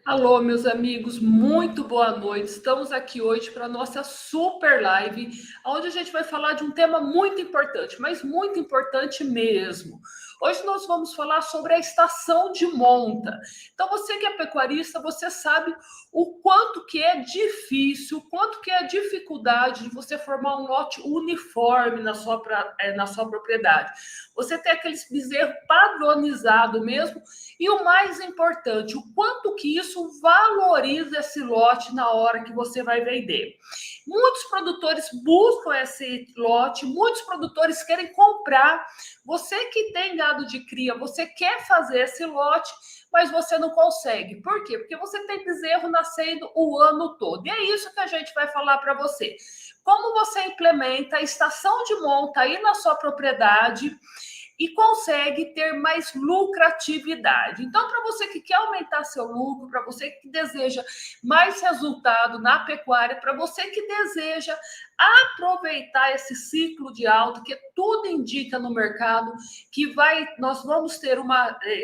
Alô, meus amigos, muito boa noite. Estamos aqui hoje para a nossa super live, onde a gente vai falar de um tema muito importante, mas muito importante mesmo. Hoje nós vamos falar sobre a estação de monta. Então, você que é pecuarista, você sabe o quanto que é difícil, o quanto que é a dificuldade de você formar um lote uniforme na sua propriedade. Você tem aqueles bezerros padronizado mesmo, e o mais importante, o quanto que isso valoriza esse lote na hora que você vai vender. Muitos produtores buscam esse lote, muitos produtores querem comprar. Você que tem gado de cria, você quer fazer esse lote, mas você não consegue. Por quê? Porque você tem bezerro nascendo o ano todo. E é isso que a gente vai falar para você. Como você implementa a estação de monta aí na sua propriedade e consegue ter mais lucratividade. Então, para você que quer aumentar seu lucro, para você que deseja mais resultado na pecuária, para você que deseja aproveitar esse ciclo de alta, que tudo indica no mercado que nós vamos ter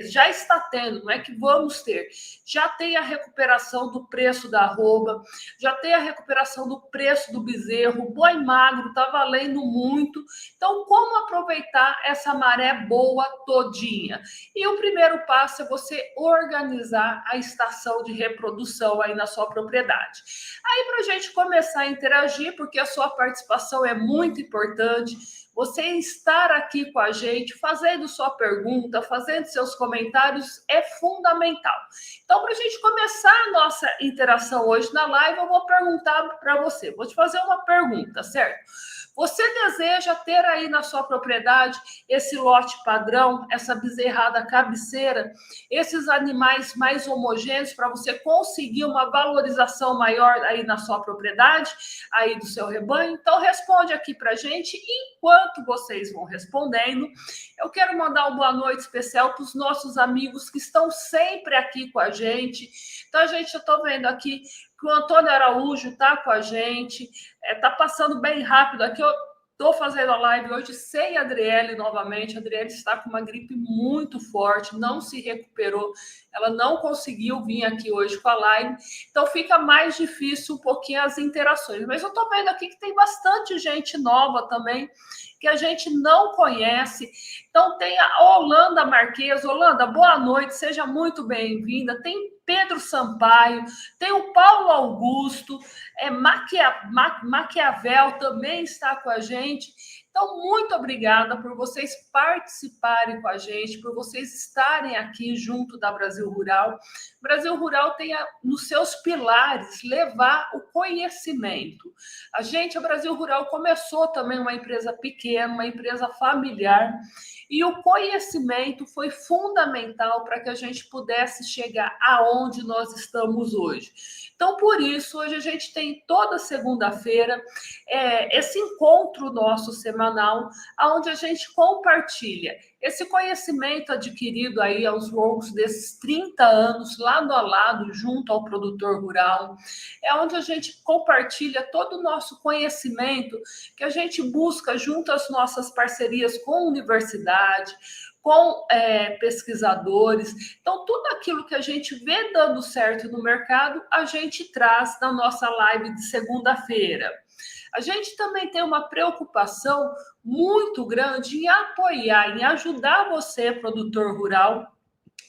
já está tendo, não é que vamos ter, já tem a recuperação do preço da arroba, já tem a recuperação do preço do bezerro, o boi magro está valendo muito. Então, como aproveitar essa maré boa todinha? E o primeiro passo é você organizar a estação de reprodução aí na sua propriedade. Aí, para a gente começar a interagir, porque a sua participação é muito importante, você estar aqui com a gente, fazendo sua pergunta, fazendo seus comentários, é fundamental. Então, para a gente começar a nossa interação hoje na live, eu vou perguntar para você. Vou te fazer uma pergunta, certo? Você deseja ter aí na sua propriedade esse lote padrão, essa bezerrada cabeceira, esses animais mais homogêneos para você conseguir uma valorização maior aí na sua propriedade, aí do seu rebanho? Então responde aqui para a gente. Enquanto vocês vão respondendo, eu quero mandar uma boa noite especial para os nossos amigos que estão sempre aqui com a gente. Então, eu estou vendo aqui que o Antônio Araújo está com a gente, está passando bem rápido aqui. Eu estou fazendo a live hoje sem a Adriele novamente. A Adriele está com uma gripe muito forte, não se recuperou, ela não conseguiu vir aqui hoje com a live, então fica mais difícil um pouquinho as interações. Mas eu estou vendo aqui que tem bastante gente nova também, que a gente não conhece. Então tem a Holanda Marques. Holanda, boa noite, seja muito bem-vinda. Tem Pedro Sampaio, tem o Paulo Augusto, Maquiavel também está com a gente. Então, muito obrigada por vocês participarem com a gente, por vocês estarem aqui junto da Brasil Rural. Brasil Rural tem nos seus pilares levar o conhecimento. A Brasil Rural começou também uma empresa pequena, uma empresa familiar, e o conhecimento foi fundamental para que a gente pudesse chegar aonde nós estamos hoje. Então, por isso, hoje a gente tem toda segunda-feira esse encontro nosso semanal, onde a gente compartilha esse conhecimento adquirido aí aos longos desses 30 anos, lado a lado, junto ao produtor rural, é onde a gente compartilha todo o nosso conhecimento que a gente busca junto às nossas parcerias com universidade, com pesquisadores. Então, tudo aquilo que a gente vê dando certo no mercado, a gente traz na nossa live de segunda-feira. A gente também tem uma preocupação muito grande em apoiar, em ajudar você, produtor rural,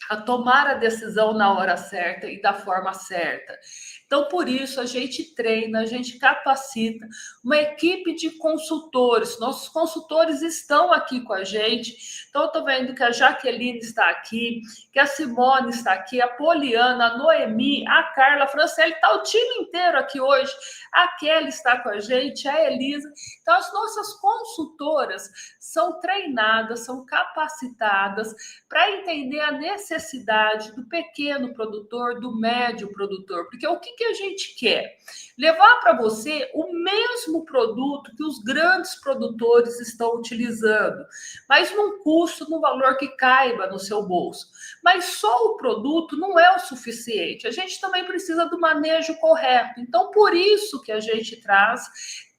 a tomar a decisão na hora certa e da forma certa. Então, por isso, a gente treina, a gente capacita uma equipe de consultores. Nossos consultores estão aqui com a gente. Então, eu estou vendo que a Jaqueline está aqui, que a Simone está aqui, a Poliana, a Noemi, a Carla, a Franciele, está o time inteiro aqui hoje. A Kelly está com a gente, a Elisa. Então, as nossas consultoras são treinadas, são capacitadas para entender a necessidade do pequeno produtor, do médio produtor. Porque o que a gente quer? Levar para você o mesmo produto que os grandes produtores estão utilizando, mas num custo, num valor que caiba no seu bolso. Mas só o produto não é o suficiente. A gente também precisa do manejo correto. Então, por isso que a gente traz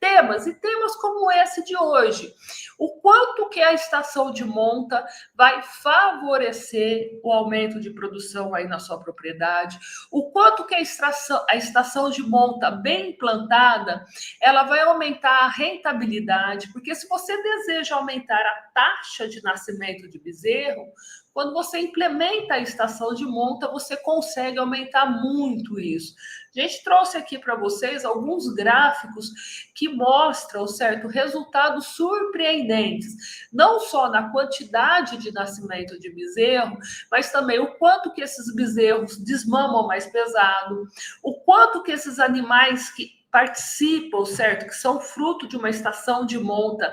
temas, e temas como esse de hoje. O quanto que a estação de monta vai favorecer o aumento de produção aí na sua propriedade, o quanto que a estação de monta bem implantada, ela vai aumentar a rentabilidade, porque se você deseja aumentar a taxa de nascimento de bezerro, quando você implementa a estação de monta, você consegue aumentar muito isso. A gente trouxe aqui para vocês alguns gráficos que mostram, certo, resultados surpreendentes, não só na quantidade de nascimento de bezerro, mas também o quanto que esses bezerros desmamam mais pesado, o quanto que esses animais que participam, certo, que são fruto de uma estação de monta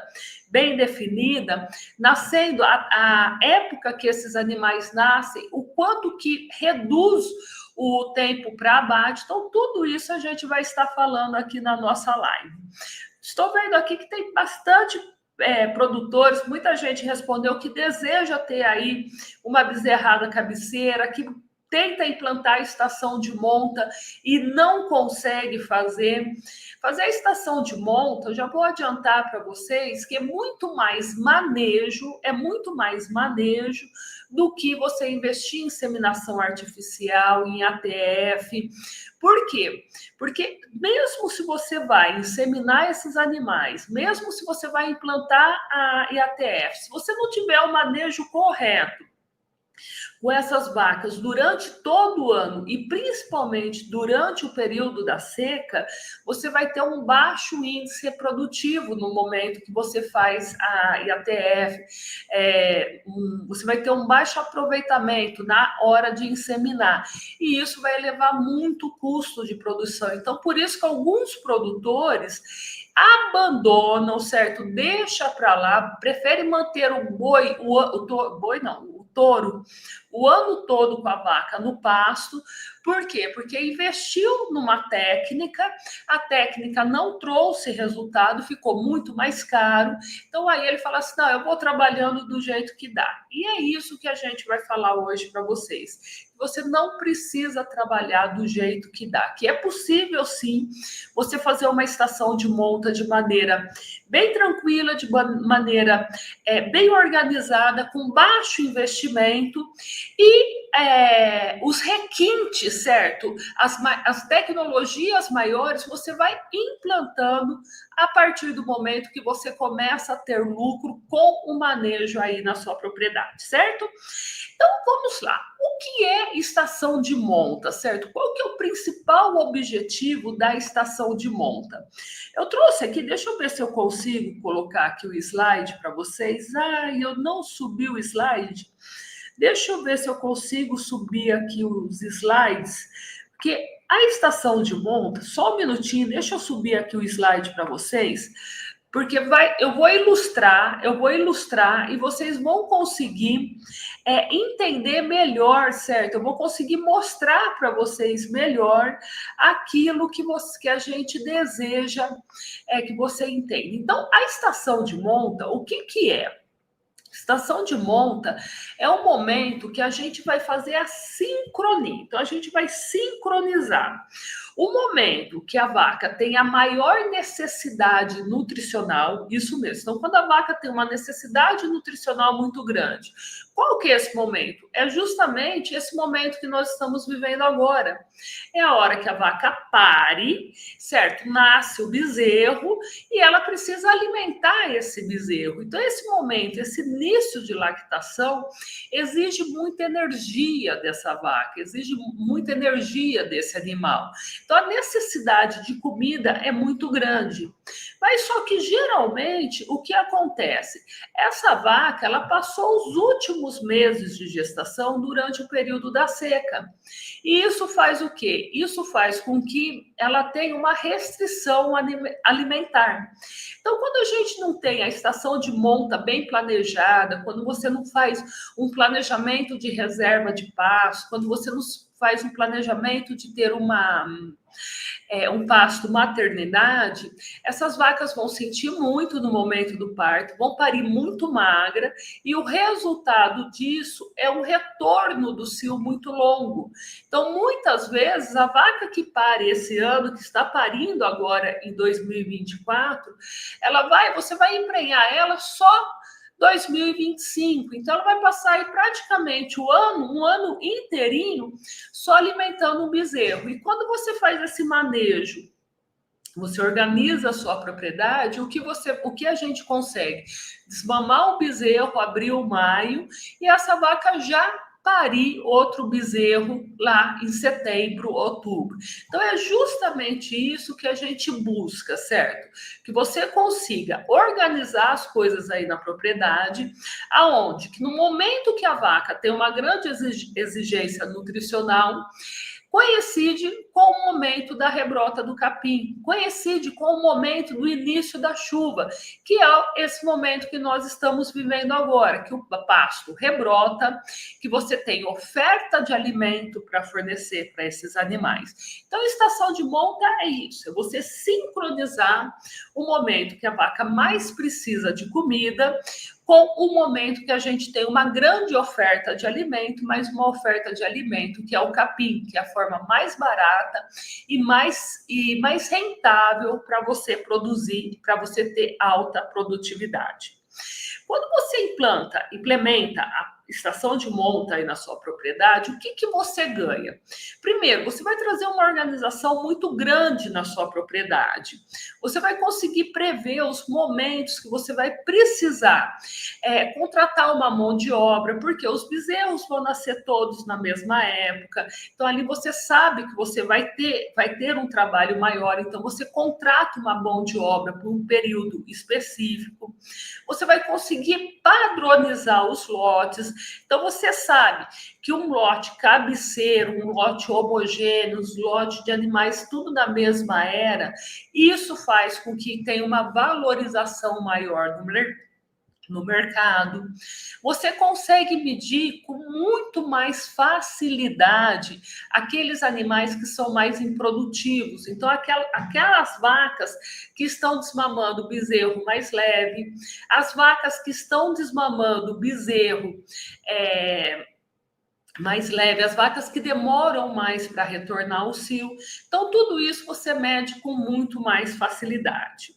bem definida, nascendo a época que esses animais nascem, o quanto que reduz o tempo para abate. Então, tudo isso a gente vai estar falando aqui na nossa live. Estou vendo aqui que tem bastante produtores, muita gente respondeu que deseja ter aí uma bezerrada cabeceira, que tenta implantar a estação de monta e não consegue fazer. Fazer a estação de monta, eu já vou adiantar para vocês que é muito mais manejo do que você investir em inseminação artificial, em ATF. Por quê? Porque mesmo se você vai inseminar esses animais, mesmo se você vai implantar a IATF, se você não tiver o manejo correto com essas vacas durante todo o ano e principalmente durante o período da seca, você vai ter um baixo índice reprodutivo no momento que você faz a IATF, você vai ter um baixo aproveitamento na hora de inseminar, e isso vai elevar muito o custo de produção. Então, por isso que alguns produtores abandonam, certo? Deixa para lá, prefere manter o touro o ano todo com a vaca no pasto. Por quê? Porque investiu numa técnica, a técnica não trouxe resultado, ficou muito mais caro. Então aí ele fala assim, não, eu vou trabalhando do jeito que dá. E é isso que a gente vai falar hoje para vocês. Você não precisa trabalhar do jeito que dá, que é possível sim você fazer uma estação de monta de maneira bem tranquila, de maneira bem organizada, com baixo investimento, e os requintes, certo? As tecnologias maiores você vai implantando a partir do momento que você começa a ter lucro com o manejo aí na sua propriedade, certo? Então, vamos lá. O que é estação de monta, certo? Qual que é o principal objetivo da estação de monta? Eu trouxe aqui, deixa eu ver se eu consigo colocar aqui o slide para vocês. Eu não subi o slide. Deixa eu ver se eu consigo subir aqui os slides, porque a estação de monta, só um minutinho, deixa eu subir aqui o slide para vocês, porque eu vou ilustrar e vocês vão conseguir entender melhor, certo? Eu vou conseguir mostrar para vocês melhor aquilo que a gente deseja que você entenda. Então, a estação de monta, o que é? Estação de monta é o momento que a gente vai fazer a sincronia. Então, a gente vai sincronizar o momento que a vaca tem a maior necessidade nutricional, isso mesmo. Então, quando a vaca tem uma necessidade nutricional muito grande, qual que é esse momento? É justamente esse momento que nós estamos vivendo agora. É a hora que a vaca pare, certo? Nasce o bezerro e ela precisa alimentar esse bezerro. Então, esse momento, esse início de lactação, exige muita energia dessa vaca, exige muita energia desse animal. Então, a necessidade de comida é muito grande. Mas só que, geralmente, o que acontece? Essa vaca, ela passou os últimos meses de gestação durante o período da seca. E isso faz o quê? Isso faz com que ela tenha uma restrição alimentar. Então, quando a gente não tem a estação de monta bem planejada, quando você não faz um planejamento de reserva de pasto, quando você não faz um planejamento de ter um pasto maternidade, essas vacas vão sentir muito no momento do parto, vão parir muito magra, e o resultado disso é um retorno do cio muito longo. Então, muitas vezes, a vaca que pare esse ano, que está parindo agora em 2024, você vai emprenhar ela só 2025. Então, ela vai passar aí praticamente um ano inteirinho, só alimentando um bezerro. E quando você faz esse manejo, você organiza a sua propriedade, o que a gente consegue? Desmamar um bezerro, abril, maio, e essa vaca já parir outro bezerro lá em setembro, outubro. Então, é justamente isso que a gente busca, certo? Que você consiga organizar as coisas aí na propriedade, aonde que no momento que a vaca tem uma grande exigência nutricional, coincide com o momento da rebrota do capim, coincide com o momento do início da chuva, que é esse momento que nós estamos vivendo agora, que o pasto rebrota, que você tem oferta de alimento para fornecer para esses animais. Então, estação de monta é isso, é você sincronizar o momento que a vaca mais precisa de comida com o momento que a gente tem uma grande oferta de alimento, mas uma oferta de alimento que é o capim, que é a forma mais barata e mais rentável para você produzir, para você ter alta produtividade. Quando você implementa a estação de monta aí na sua propriedade, o que você ganha? Primeiro, você vai trazer uma organização muito grande na sua propriedade. Você vai conseguir prever os momentos que você vai precisar contratar uma mão de obra, porque os bezerros vão nascer todos na mesma época. Então, ali você sabe que você vai ter um trabalho maior, então você contrata uma mão de obra por um período específico. Você vai conseguir padronizar os lotes. Então, você sabe que um lote cabeceiro, um lote homogêneo, os lotes de animais, tudo na mesma era, isso faz com que tenha uma valorização maior no mercado. Você consegue medir com muito mais facilidade aqueles animais que são mais improdutivos. Então, aquelas vacas que estão desmamando bezerro mais leve, as vacas que estão desmamando bezerro mais leve, as vacas que demoram mais para retornar ao cio. Então, tudo isso você mede com muito mais facilidade.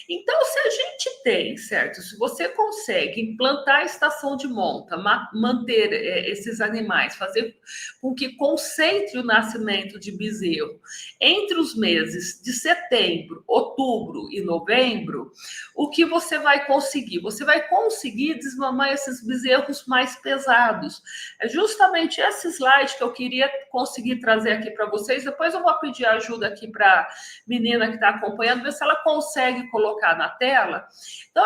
Então, se a gente tem, certo? Se você consegue implantar a estação de monta, manter esses animais, fazer com que concentre o nascimento de bezerro entre os meses de setembro, outubro e novembro, o que você vai conseguir? Você vai conseguir desmamar esses bezerros mais pesados. É justamente esse slide que eu queria conseguir trazer aqui para vocês. Depois eu vou pedir ajuda aqui para a menina que está acompanhando, ver se ela consegue colocar na tela. Então,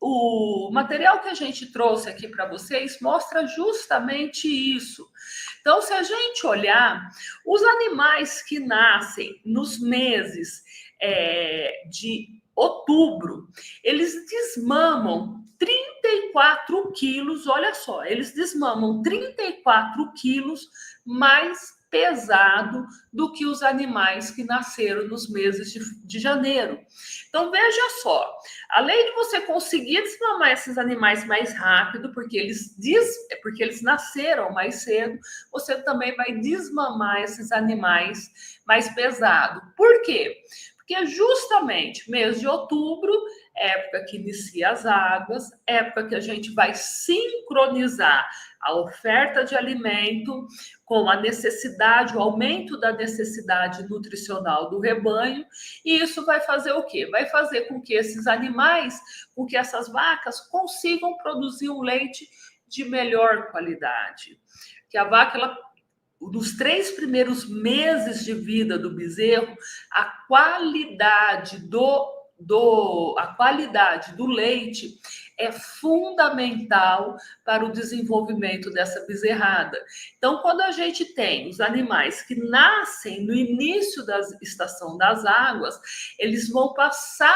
o material que a gente trouxe aqui para vocês mostra justamente isso. Então, se a gente olhar, os animais que nascem nos meses de outubro, eles desmamam 34 quilos, olha só, eles desmamam 34 quilos mais pesado do que os animais que nasceram nos meses de janeiro. Então, veja só, além de você conseguir desmamar esses animais mais rápido, porque eles nasceram mais cedo, você também vai desmamar esses animais mais pesado. Por quê? Porque justamente mês de outubro, época que inicia as águas, época que a gente vai sincronizar a oferta de alimento com a necessidade, o aumento da necessidade nutricional do rebanho, e isso vai fazer o quê? Vai fazer com que esses animais, com que essas vacas consigam produzir um leite de melhor qualidade. Que a vaca, nos 3 primeiros meses de vida do bezerro, a qualidade do leite é fundamental para o desenvolvimento dessa bezerrada. Então, quando a gente tem os animais que nascem no início da estação das águas, eles vão passar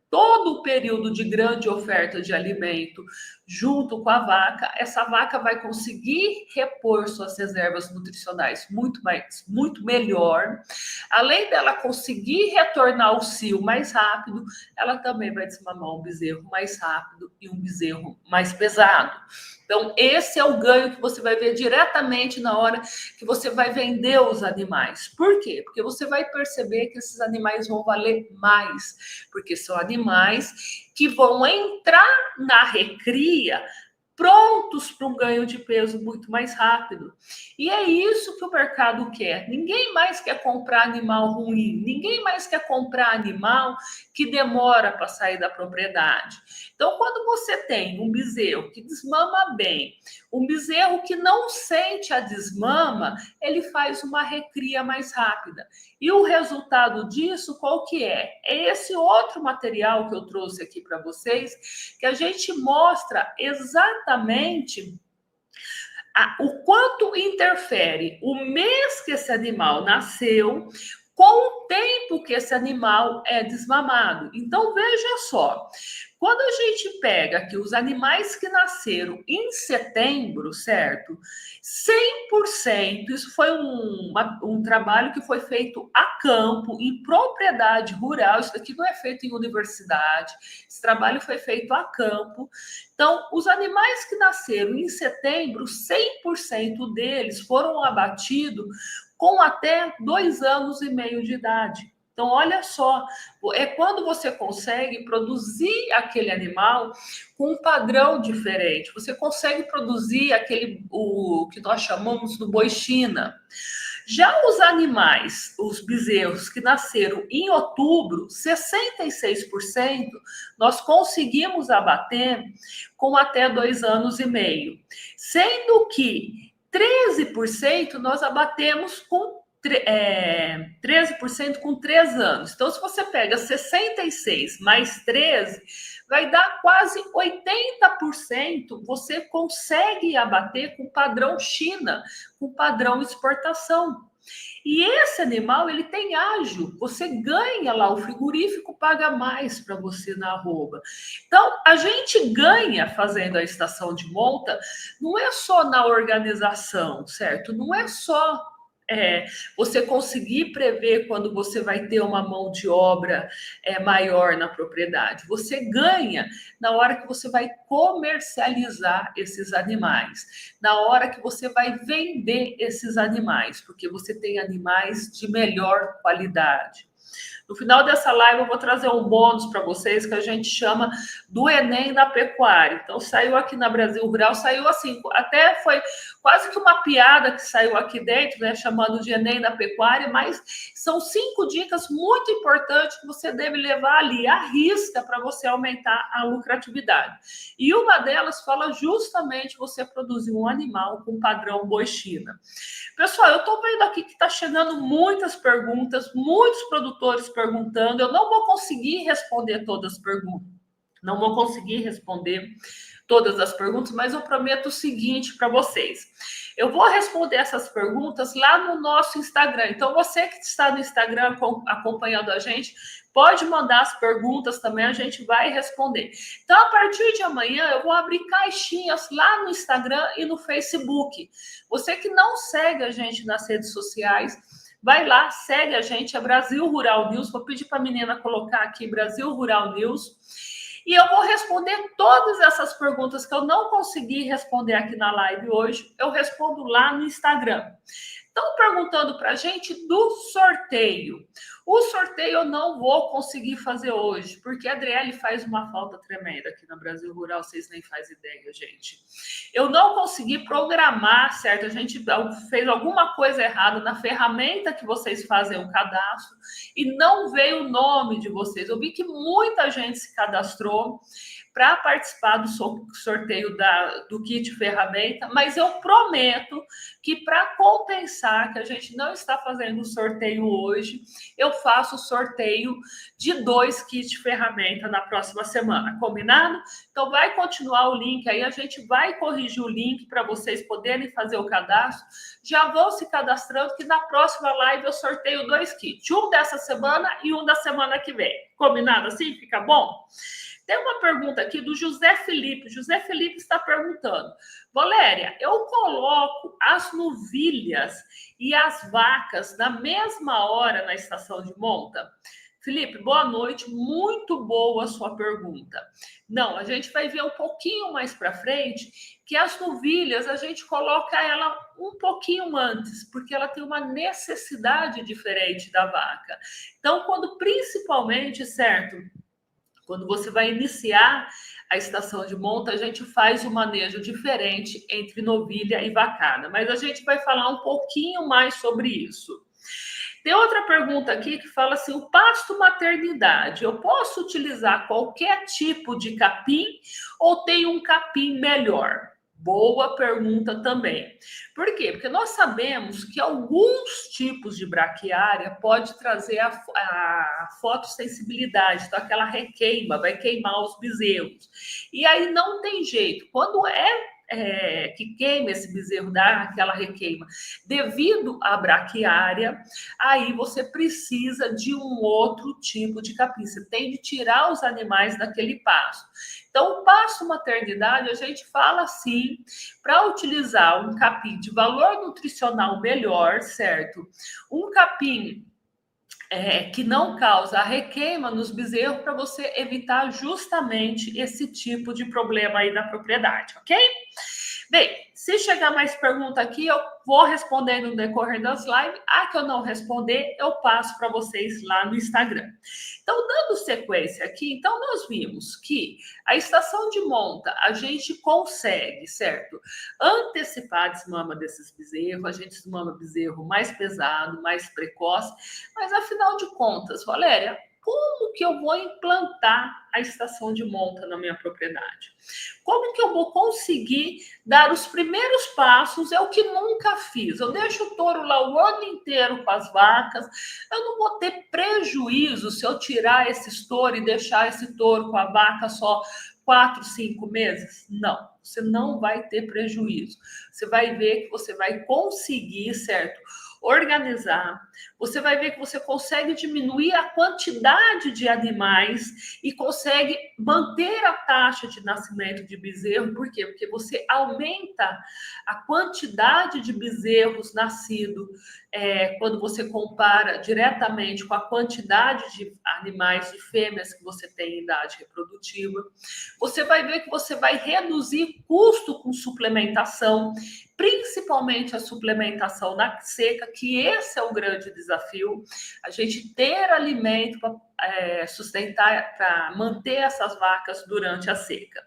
todo o período de grande oferta de alimento junto com a vaca, essa vaca vai conseguir repor suas reservas nutricionais muito melhor. Além dela conseguir retornar ao cio mais rápido, ela também vai desmamar um bezerro mais rápido e um bezerro mais pesado. Então, esse é o ganho que você vai ver diretamente na hora que você vai vender os animais. Por quê? Porque você vai perceber que esses animais vão valer mais, porque são animais que vão entrar na recria prontos para um ganho de peso muito mais rápido. E é isso que o mercado quer. Ninguém mais quer comprar animal ruim, ninguém mais quer comprar animal que demora para sair da propriedade. Então, quando você tem um bezerro que desmama bem, um bezerro que não sente a desmama, ele faz uma recria mais rápida. E o resultado disso, qual que é? É esse outro material que eu trouxe aqui para vocês, que a gente mostra exatamente o quanto interfere o mês que esse animal nasceu com o tempo que esse animal é desmamado. Então, veja só, quando a gente pega aqui os animais que nasceram em setembro, certo? 100%, isso foi um trabalho que foi feito a campo, em propriedade rural, isso daqui não é feito em universidade, esse trabalho foi feito a campo. Então, os animais que nasceram em setembro, 100% deles foram abatidos com até 2 anos e meio de idade. Então, olha só, é quando você consegue produzir aquele animal com um padrão diferente. Você consegue produzir o que nós chamamos do boi China. Já os animais, os bezerros que nasceram em outubro, 66% nós conseguimos abater com até 2 anos e meio. Sendo que 13% nós abatemos com 13% com 3 anos. Então, se você pega 66 mais 13, vai dar quase 80%. Você consegue abater com padrão China, com padrão exportação. E esse animal, ele tem ágio. Você ganha lá, o frigorífico paga mais para você na arroba. Então, a gente ganha fazendo a estação de monta, não é só na organização, certo? Não é só você conseguir prever quando você vai ter uma mão de obra maior na propriedade. Você ganha na hora que você vai comercializar esses animais, na hora que você vai vender esses animais, porque você tem animais de melhor qualidade. No final dessa live, eu vou trazer um bônus para vocês que a gente chama do Enem da pecuária. Então, saiu aqui na Brasil Rural, saiu assim, até foi quase que uma piada que saiu aqui dentro, né, chamando de Enem da pecuária, mas são 5 dicas muito importantes que você deve levar ali à risca para você aumentar a lucratividade. E uma delas fala justamente você produzir um animal com padrão boi China. Pessoal, eu estou vendo aqui que está chegando muitas perguntas, muitos produtores perguntando. Eu não vou conseguir responder todas as perguntas. Não vou conseguir responder todas as perguntas, mas eu prometo o seguinte para vocês. Eu vou responder essas perguntas lá no nosso Instagram. Então, você que está no Instagram acompanhando a gente, pode mandar as perguntas também, a gente vai responder. Então, a partir de amanhã, eu vou abrir caixinhas lá no Instagram e no Facebook. Você que não segue a gente nas redes sociais, vai lá, segue a gente, é Brasil Rural News. Vou pedir para a menina colocar aqui Brasil Rural News. E eu vou responder todas essas perguntas que eu não consegui responder aqui na live hoje, eu respondo lá no Instagram. Estão perguntando para a gente do sorteio. O sorteio eu não vou conseguir fazer hoje, porque a Adriele faz uma falta tremenda aqui no Brasil Rural, vocês nem fazem ideia, gente. Eu não consegui programar, certo? A gente fez alguma coisa errada na ferramenta que vocês fazem o cadastro e não veio o nome de vocês. Eu vi que muita gente se cadastrou para participar do sorteio do kit ferramenta, mas eu prometo que para compensar que a gente não está fazendo o sorteio hoje, eu faço o sorteio de 2 kits ferramenta na próxima semana, combinado? Então vai continuar o link aí, a gente vai corrigir o link para vocês poderem fazer o cadastro. Já vão se cadastrando que na próxima live eu sorteio 2 kits, um dessa semana e um da semana que vem. Combinado assim? Fica bom? Tem uma pergunta aqui do José Felipe. José Felipe está perguntando: Valéria, eu coloco as novilhas e as vacas na mesma hora na estação de monta? Felipe, boa noite, muito boa a sua pergunta. Não, a gente vai ver um pouquinho mais para frente que as novilhas a gente coloca ela um pouquinho antes, porque ela tem uma necessidade diferente da vaca. Então, principalmente, certo? Quando você vai iniciar a estação de monta, a gente faz um manejo diferente entre novilha e vacada, mas a gente vai falar um pouquinho mais sobre isso. Tem outra pergunta aqui que fala assim: o pasto maternidade, eu posso utilizar qualquer tipo de capim ou tem um capim melhor? Boa pergunta também. Por quê? Porque nós sabemos que alguns tipos de braquiária pode trazer a fotossensibilidade, então aquela requeima, vai queimar os bezerros. E aí não tem jeito. Quando que queima esse bezerro, dá aquela requeima, devido à braquiária, aí você precisa de um outro tipo de capim. Você tem de tirar os animais daquele pasto. Então, o pasto maternidade, a gente fala assim, para utilizar um capim de valor nutricional melhor, certo? Um capim que não causa a requeima nos bezerros, para você evitar justamente esse tipo de problema aí na propriedade, ok? Bem, se chegar mais pergunta aqui, eu vou responder no decorrer das lives. A que eu não responder, eu passo para vocês lá no Instagram. Então, dando sequência aqui, então nós vimos que a estação de monta, a gente consegue, certo? Antecipar a desmama desses bezerros, a gente desmama bezerro mais pesado, mais precoce, mas afinal de contas, Valéria, como que eu vou implantar a estação de monta na minha propriedade? Como que eu vou conseguir dar os primeiros passos? É o que nunca fiz. Eu deixo o touro lá o ano inteiro com as vacas. Eu não vou ter prejuízo se eu tirar esse touro e deixar esse touro com a vaca só 4, 5 meses? Não, você não vai ter prejuízo. Você vai ver que você vai conseguir, certo? Organizar, você vai ver que você consegue diminuir a quantidade de animais e consegue manter a taxa de nascimento de bezerro. Por quê? Porque você aumenta a quantidade de bezerros nascidos quando você compara diretamente com a quantidade de animais de fêmeas que você tem em idade reprodutiva. Você vai ver que você vai reduzir custo com suplementação, principalmente a suplementação na seca, que esse é o grande desafio, a gente ter alimento para sustentar, para manter essas vacas durante a seca.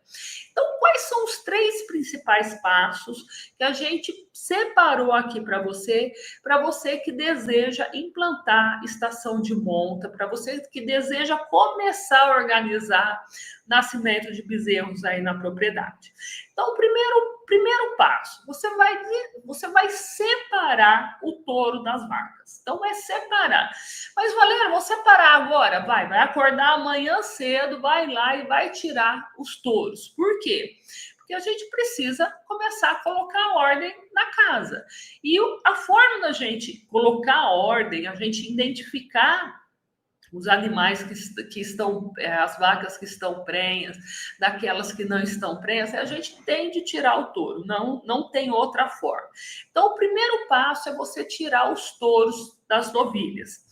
Então, quais são os 3 principais passos que a gente separou aqui para você que deseja implantar estação de monta, para você que deseja começar a organizar nascimento de bezerros aí na propriedade. Então, o primeiro passo, você vai separar o touro das vacas. Então, vai separar. Mas, Valéria, vou separar agora? Vai acordar amanhã cedo, vai lá e vai tirar os touros. Por quê? Porque a gente precisa começar a colocar ordem na casa. E a forma da gente colocar ordem, a gente identificar os animais que estão, as vacas que estão prenhas, daquelas que não estão prenhas, a gente tem de tirar o touro, não tem outra forma. Então, o primeiro passo é você tirar os touros das novilhas.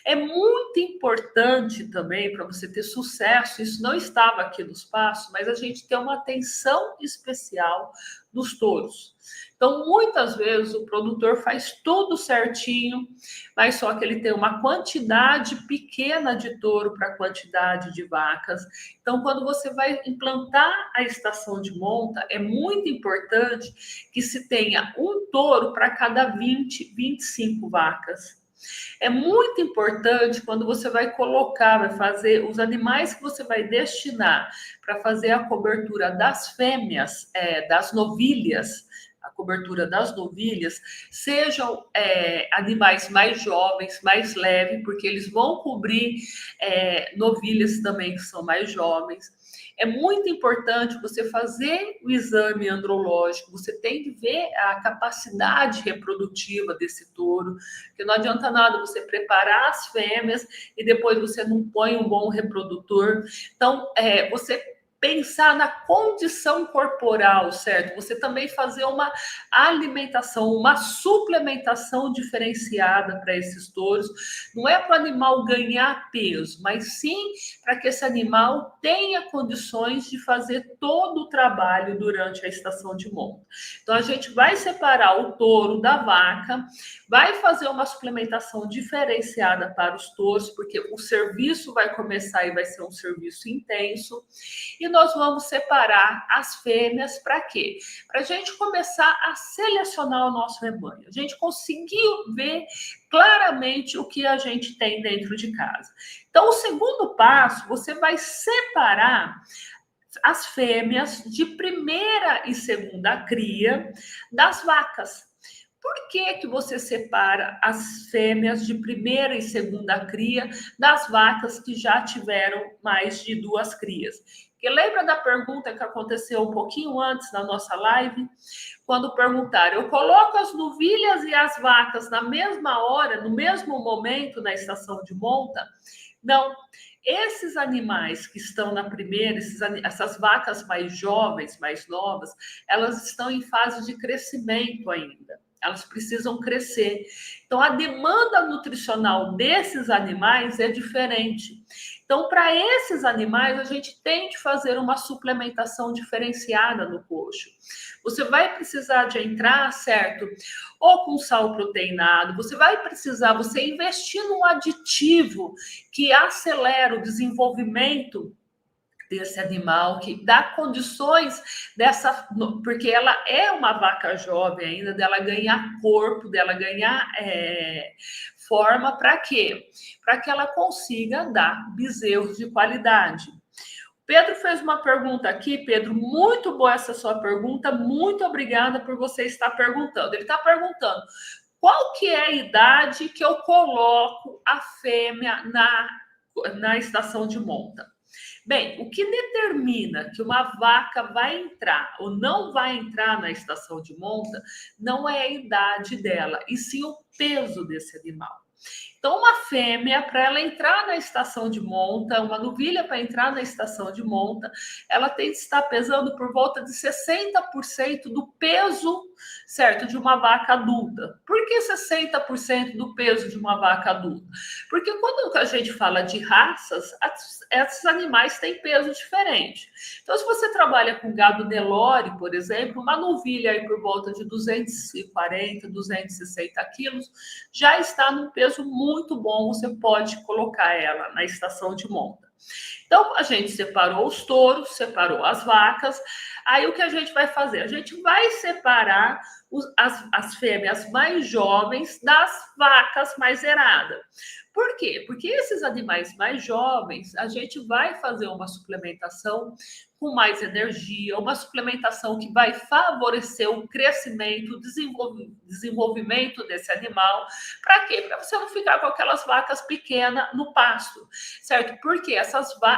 É muito importante também para você ter sucesso, isso não estava aqui nos passos, mas a gente tem uma atenção especial nos touros. Então, muitas vezes o produtor faz tudo certinho, mas só que ele tem uma quantidade pequena de touro para a quantidade de vacas. Então, quando você vai implantar a estação de monta, é muito importante que se tenha um touro para cada 20, 25 vacas. É muito importante quando você vai colocar, vai fazer os animais que você vai destinar para fazer a cobertura das fêmeas, das novilhas, a cobertura das novilhas sejam animais mais jovens, mais leves, porque eles vão cobrir novilhas também que são mais jovens. É muito importante você fazer o exame andrológico, você tem que ver a capacidade reprodutiva desse touro, porque não adianta nada você preparar as fêmeas e depois você não põe um bom reprodutor. Então, você pensar na condição corporal, certo? Você também fazer uma alimentação, uma suplementação diferenciada para esses touros. Não é para o animal ganhar peso, mas sim para que esse animal tenha condições de fazer todo o trabalho durante a estação de monta. Então, a gente vai separar o touro da vaca, vai fazer uma suplementação diferenciada para os touros, porque o serviço vai começar e vai ser um serviço intenso. E nós vamos separar as fêmeas para quê? Para a gente começar a selecionar o nosso rebanho. A gente conseguiu ver claramente o que a gente tem dentro de casa. Então, o segundo passo, você vai separar as fêmeas de primeira e segunda cria das vacas. Por que você separa as fêmeas de primeira e segunda cria das vacas que já tiveram mais de 2 crias? Porque lembra da pergunta que aconteceu um pouquinho antes na nossa live? Quando perguntaram, eu coloco as novilhas e as vacas na mesma hora, no mesmo momento na estação de monta? Não. Esses animais que estão na primeira, essas vacas mais jovens, mais novas, elas estão em fase de crescimento ainda. Elas precisam crescer. Então, a demanda nutricional desses animais é diferente. Então, para esses animais, a gente tem que fazer uma suplementação diferenciada no coxo. Você vai precisar de entrar, certo? Ou com sal proteinado, você vai precisar, você investir num aditivo que acelera o desenvolvimento desse animal, que dá condições dessa, porque ela é uma vaca jovem ainda, dela ganhar corpo, dela ganhar forma, para quê? Para que ela consiga dar bezerros de qualidade. Pedro fez uma pergunta aqui, Pedro, muito boa essa sua pergunta, muito obrigada por você estar perguntando. Ele está perguntando, qual que é a idade que eu coloco a fêmea na estação de monta? Bem, o que determina que uma vaca vai entrar ou não vai entrar na estação de monta não é a idade dela, e sim o peso desse animal. Então, uma fêmea, para ela entrar na estação de monta, uma novilha para entrar na estação de monta, ela tem que estar pesando por volta de 60% do peso, certo, de uma vaca adulta. Por que 60% do peso de uma vaca adulta? Porque quando a gente fala de raças, esses animais têm peso diferente. Então, se você trabalha com gado Nelore, por exemplo, uma novilha aí por volta de 240, 260 quilos, já está num peso muito bom, você pode colocar ela na estação de monta. Então, a gente separou os touros, separou as vacas, aí o que a gente vai fazer? A gente vai separar as fêmeas mais jovens das vacas mais zeradas. Por quê? Porque esses animais mais jovens, a gente vai fazer uma suplementação com mais energia, uma suplementação que vai favorecer o crescimento, o desenvolvimento desse animal. Para quê? Para você não ficar com aquelas vacas pequenas no pasto, certo? Porque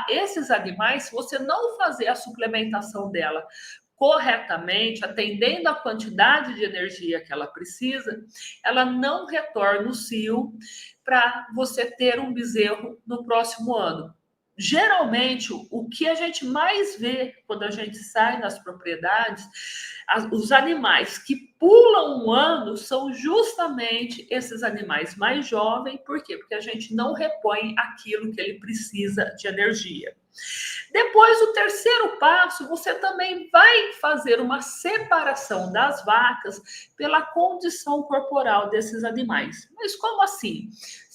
esses animais, se você não fazer a suplementação dela corretamente, atendendo a quantidade de energia que ela precisa, ela não retorna o cio para você ter um bezerro no próximo ano. Geralmente, o que a gente mais vê quando a gente sai nas propriedades, os animais que pulam um ano são justamente esses animais mais jovens. Por quê? Porque a gente não repõe aquilo que ele precisa de energia. Depois, o terceiro passo, você também vai fazer uma separação das vacas pela condição corporal desses animais. Mas como assim?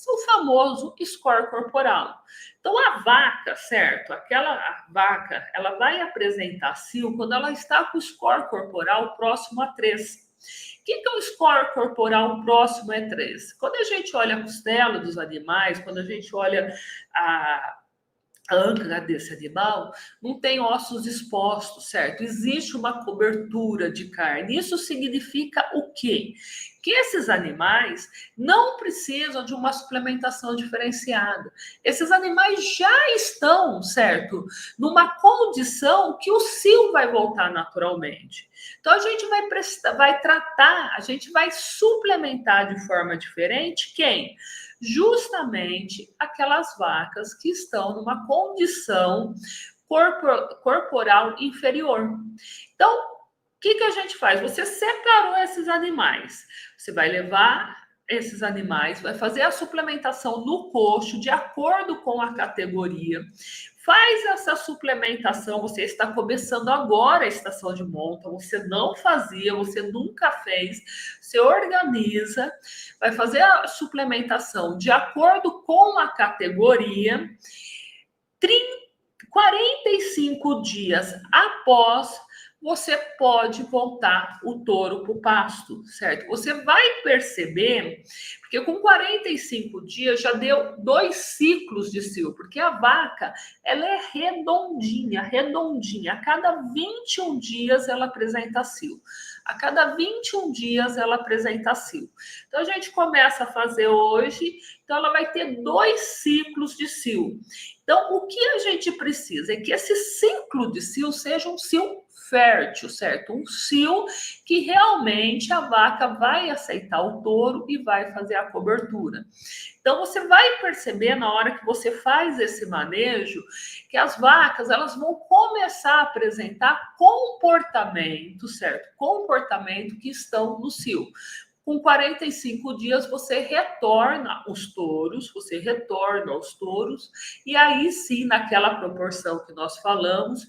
O famoso score corporal. Então, a vaca, certo? Aquela vaca, ela vai apresentar cio quando ela está com o score corporal próximo a 3. O que é o score corporal próximo a 3? Quando a gente olha a costela dos animais, quando a gente olha a âncora desse animal não tem ossos expostos, certo? Existe uma cobertura de carne. Isso significa o quê? Que esses animais não precisam de uma suplementação diferenciada. Esses animais já estão, certo? Numa condição que o cio vai voltar naturalmente. Então a gente vai tratar, a gente vai suplementar de forma diferente quem? Justamente aquelas vacas que estão numa condição corporal inferior. Então, o que a gente faz? Você separou esses animais. Você vai levar esses animais, vai fazer a suplementação no coxo de acordo com a categoria. Faz essa suplementação, você está começando agora a estação de monta, você não fazia, você nunca fez, você organiza, vai fazer a suplementação de acordo com a categoria, 45 dias após, você pode voltar o touro para o pasto, certo? Você vai perceber, porque com 45 dias já deu 2 ciclos de cio, porque a vaca, ela é redondinha. A cada 21 dias ela apresenta cio. A cada 21 dias ela apresenta cio. Então a gente começa a fazer hoje, então ela vai ter 2 ciclos de cio. Então, o que a gente precisa é que esse ciclo de cio seja um cio fértil, certo? Um cio que realmente a vaca vai aceitar o touro e vai fazer a cobertura. Então, você vai perceber na hora que você faz esse manejo que as vacas, elas vão começar a apresentar comportamento, certo? Comportamento que estão no cio. Com 45 dias, você retorna aos touros, e aí sim, naquela proporção que nós falamos,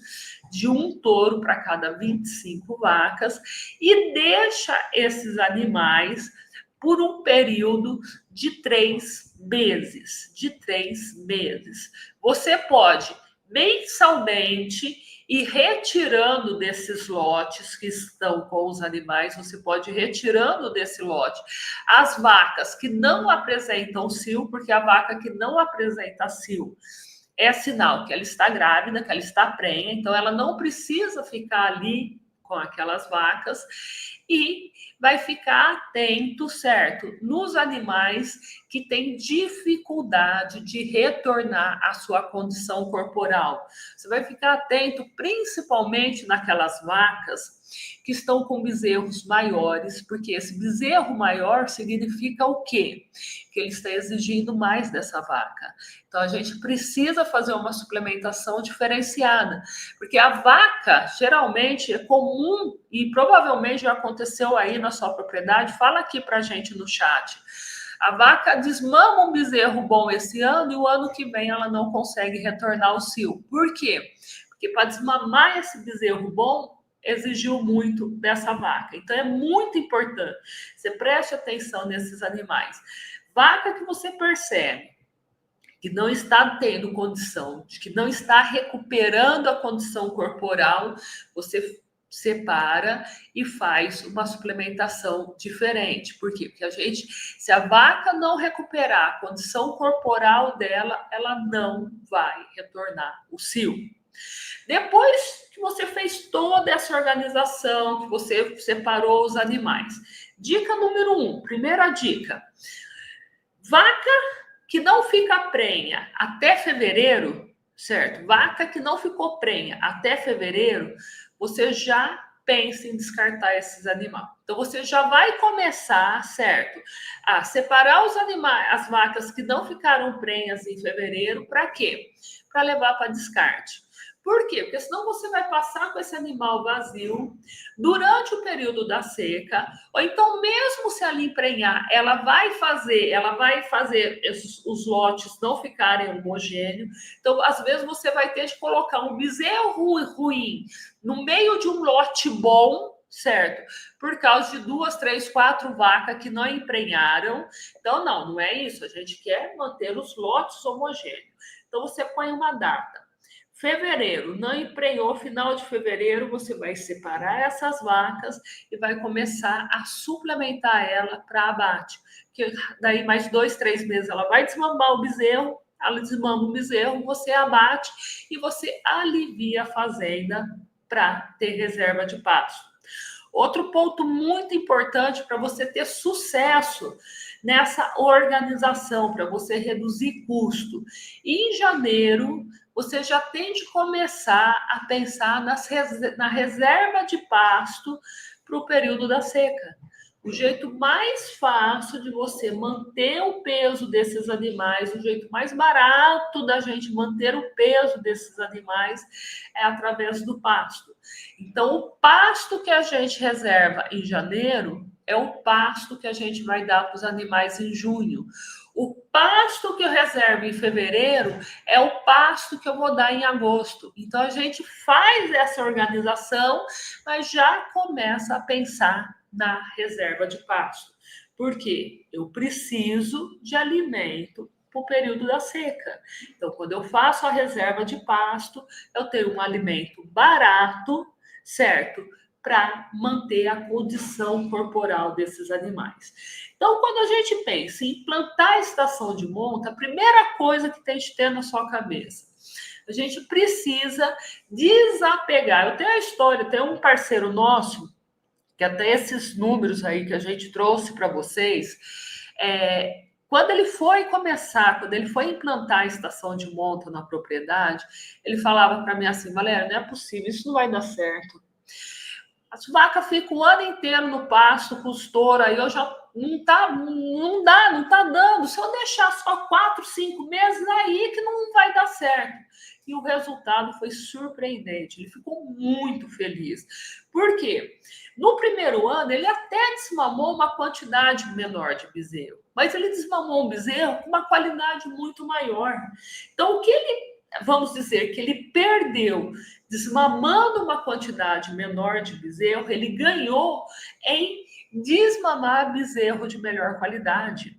de um touro para cada 25 vacas, e deixa esses animais por um período de 3 meses. Você pode mensalmente e retirando desses lotes que estão com os animais, você pode ir retirando desse lote as vacas que não apresentam cio, porque a vaca que não apresenta cio é sinal que ela está grávida, que ela está prenha, então ela não precisa ficar ali com aquelas vacas e vai ficar atento, certo? Nos animais que têm dificuldade de retornar à sua condição corporal. Você vai ficar atento principalmente naquelas vacas que estão com bezerros maiores, porque esse bezerro maior significa o quê? Que ele está exigindo mais dessa vaca. Então, a gente precisa fazer uma suplementação diferenciada, porque a vaca, geralmente, é comum, e provavelmente já aconteceu aí na sua propriedade, fala aqui pra gente no chat. A vaca desmama um bezerro bom esse ano e o ano que vem ela não consegue retornar ao cio. Por quê? Porque para desmamar esse bezerro bom, exigiu muito dessa vaca. Então, é muito importante. Você preste atenção nesses animais. Vaca que você percebe que não está tendo condição, de que não está recuperando a condição corporal, você separa e faz uma suplementação diferente. Por quê? Porque se a vaca não recuperar a condição corporal dela, ela não vai retornar o cio. Depois que você fez toda essa organização, que você separou os animais. Dica número 1, primeira dica. Vaca que não fica prenha até fevereiro, certo? Vaca que não ficou prenha até fevereiro, você já pensa em descartar esses animais. Então, você já vai começar, certo? A separar os animais, as vacas que não ficaram prenhas em fevereiro, para quê? Para levar para descarte. Por quê? Porque senão você vai passar com esse animal vazio durante o período da seca, ou então mesmo se ela emprenhar, ela vai fazer os lotes não ficarem homogêneos. Então, às vezes, você vai ter de colocar um bezerro ruim no meio de um lote bom, certo? Por causa de 2, 3, 4 vacas que não emprenharam. Então, não é isso. A gente quer manter os lotes homogêneos. Então, você põe uma data. Fevereiro, não emprenhou, final de fevereiro, você vai separar essas vacas e vai começar a suplementar ela para abate. Que daí mais 2, 3 meses ela vai desmamar o bezerro, ela desmama o bezerro, você abate e você alivia a fazenda para ter reserva de pasto. Outro ponto muito importante para você ter sucesso nessa organização, para você reduzir custo. Em janeiro, você já tem de começar a pensar na reserva de pasto para o período da seca. O jeito mais fácil de você manter o peso desses animais, o jeito mais barato da gente manter o peso desses animais é através do pasto. Então, o pasto que a gente reserva em janeiro é o pasto que a gente vai dar para os animais em junho. O pasto que eu reservo em fevereiro é o pasto que eu vou dar em agosto. Então, a gente faz essa organização, mas já começa a pensar na reserva de pasto. Por quê? Eu preciso de alimento para o período da seca. Então, quando eu faço a reserva de pasto, eu tenho um alimento barato, certo? Para manter a condição corporal desses animais. Então, quando a gente pensa em implantar a estação de monta, a primeira coisa que tem que ter na sua cabeça, a gente precisa desapegar. Eu tenho a história, tem um parceiro nosso, que até esses números aí que a gente trouxe para vocês, quando ele foi implantar a estação de monta na propriedade, ele falava para mim assim: Valéria, não é possível, isso não vai dar certo. As vacas ficam o ano inteiro no pasto, com os touros, aí eu já não tá dando. Se eu deixar só 4, 5 meses, aí que não vai dar certo. E o resultado foi surpreendente. Ele ficou muito feliz. Por quê? No primeiro ano, ele até desmamou uma quantidade menor de bezerro, mas ele desmamou um bezerro com uma qualidade muito maior. Então, vamos dizer que ele perdeu desmamando uma quantidade menor de bezerro, ele ganhou em desmamar bezerro de melhor qualidade.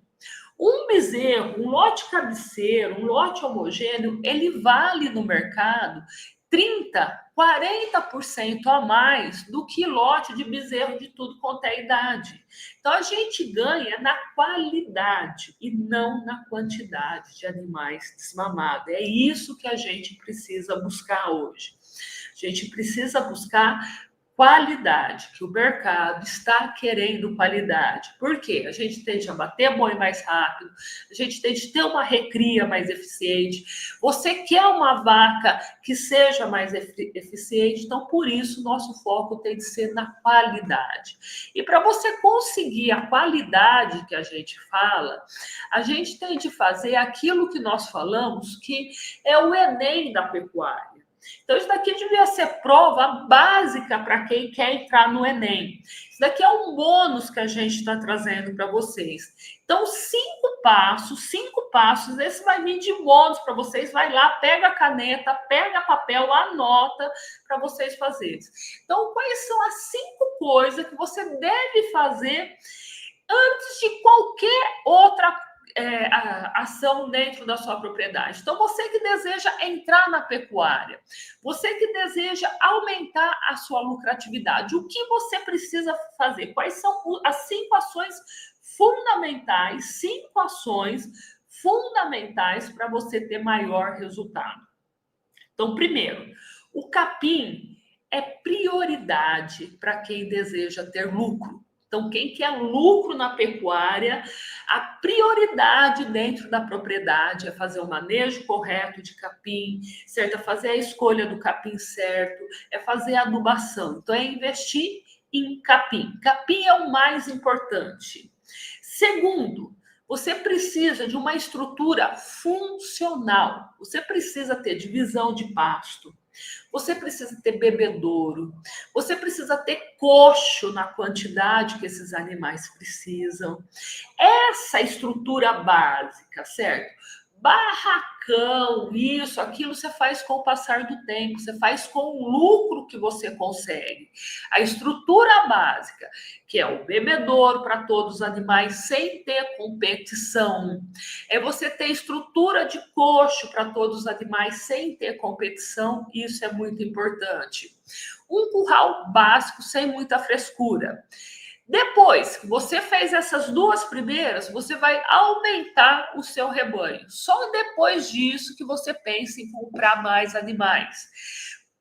Um bezerro, um lote cabeceiro, um lote homogêneo, ele vale no mercado 30%, 40% a mais do que lote de bezerro de tudo quanto é idade. Então, a gente ganha na qualidade e não na quantidade de animais desmamados. É isso que a gente precisa buscar hoje. A gente precisa buscar qualidade, que o mercado está querendo qualidade. Por quê? A gente tende a bater boi mais rápido, a gente tende a ter uma recria mais eficiente. Você quer uma vaca que seja mais eficiente, então por isso nosso foco tem de ser na qualidade. E para você conseguir a qualidade que a gente fala, a gente tem de fazer aquilo que nós falamos, que é o Enem da pecuária. Então, isso daqui devia ser prova básica para quem quer entrar no Enem. Isso daqui é um bônus que a gente está trazendo para vocês. Então, 5 passos, esse vai vir de bônus para vocês. Vai lá, pega a caneta, pega papel, anota para vocês fazerem. Então, quais são as 5 coisas que você deve fazer antes de qualquer outra ação dentro da sua propriedade? Então, você que deseja entrar na pecuária, você que deseja aumentar a sua lucratividade, o que você precisa fazer? Quais são as 5 ações fundamentais, 5 ações fundamentais para você ter maior resultado? Então, primeiro, o capim é prioridade para quem deseja ter lucro. Então, quem quer lucro na pecuária, a prioridade dentro da propriedade é fazer o manejo correto de capim, certo? É fazer a escolha do capim certo, é fazer a adubação. Então, é investir em capim. Capim é o mais importante. Segundo, você precisa de uma estrutura funcional. Você precisa ter divisão de pasto. Você precisa ter bebedouro, você precisa ter coxo na quantidade que esses animais precisam. Essa estrutura básica, certo? Barracão, isso, aquilo você faz com o passar do tempo, você faz com o lucro que você consegue. A estrutura básica, que é o bebedouro para todos os animais sem ter competição. É você ter estrutura de coxo para todos os animais sem ter competição, isso é muito importante. Um curral básico sem muita frescura. Depois que você fez essas duas primeiras, você vai aumentar o seu rebanho. Só depois disso que você pensa em comprar mais animais.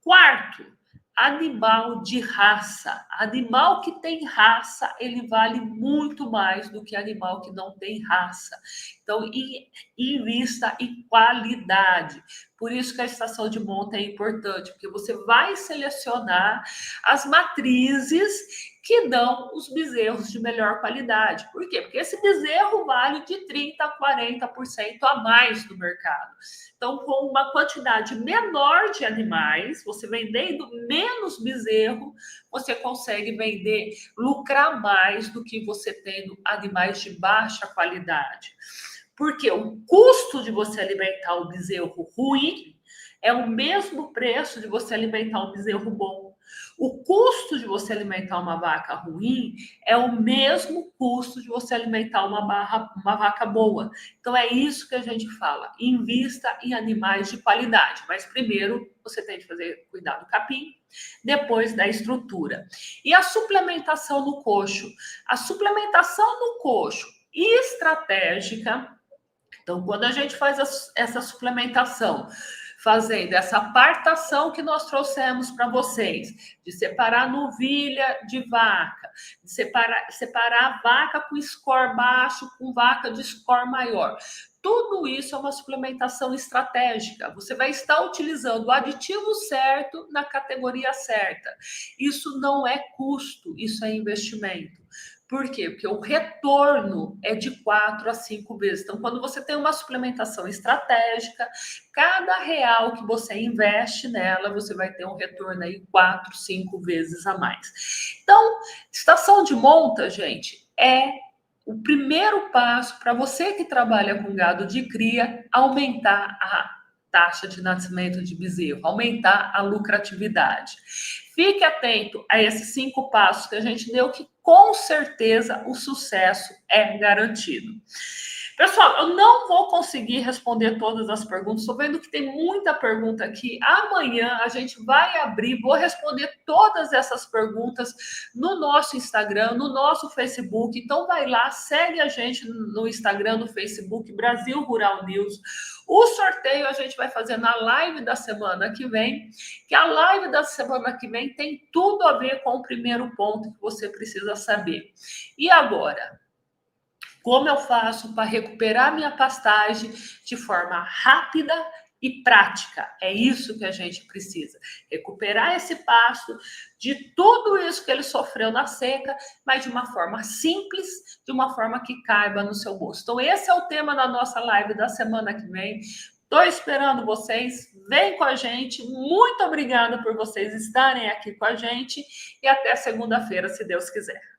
Quarto, animal de raça. Animal que tem raça, ele vale muito mais do que animal que não tem raça. Então, invista em qualidade. Por isso que a estação de monta é importante, porque você vai selecionar as matrizes que dão os bezerros de melhor qualidade. Por quê? Porque esse bezerro vale de 30% a 40% a mais no mercado. Então, com uma quantidade menor de animais, você vendendo menos bezerro, você consegue vender, lucrar mais do que você tendo animais de baixa qualidade. Porque o custo de você alimentar um bezerro ruim é o mesmo preço de você alimentar um bezerro bom. O custo de você alimentar uma vaca ruim é o mesmo custo de você alimentar uma vaca boa. Então é isso que a gente fala. Invista em animais de qualidade. Mas primeiro você tem que cuidar do capim, depois da estrutura. E a suplementação no coxo. A suplementação no coxo estratégica. Então, quando a gente faz essa suplementação, fazendo essa apartação que nós trouxemos para vocês, de separar novilha de vaca, de separar a vaca com score baixo com vaca de score maior. Tudo isso é uma suplementação estratégica. Você vai estar utilizando o aditivo certo na categoria certa. Isso não é custo, isso é investimento. Por quê? Porque o retorno é de 4 a 5 vezes. Então, quando você tem uma suplementação estratégica, cada real que você investe nela, você vai ter um retorno aí 4, 5 vezes a mais. Então, estação de monta, gente, é o primeiro passo para você que trabalha com gado de cria, aumentar a taxa de nascimento de bezerro, aumentar a lucratividade. Fique atento a esses 5 passos que a gente deu, que com certeza o sucesso é garantido. Pessoal, eu não vou conseguir responder todas as perguntas. Estou vendo que tem muita pergunta aqui. Amanhã a gente vai abrir, vou responder todas essas perguntas no nosso Instagram, no nosso Facebook. Então vai lá, segue a gente no Instagram, no Facebook, Brasil Rural News. O sorteio a gente vai fazer na live da semana que vem, que a live da semana que vem tem tudo a ver com o primeiro ponto que você precisa saber. E agora? Como eu faço para recuperar minha pastagem de forma rápida e prática? É isso que a gente precisa. Recuperar esse pasto de tudo isso que ele sofreu na seca, mas de uma forma simples, de uma forma que caiba no seu bolso. Então, esse é o tema da nossa live da semana que vem. Estou esperando vocês. Vem com a gente. Muito obrigada por vocês estarem aqui com a gente. E até segunda-feira, se Deus quiser.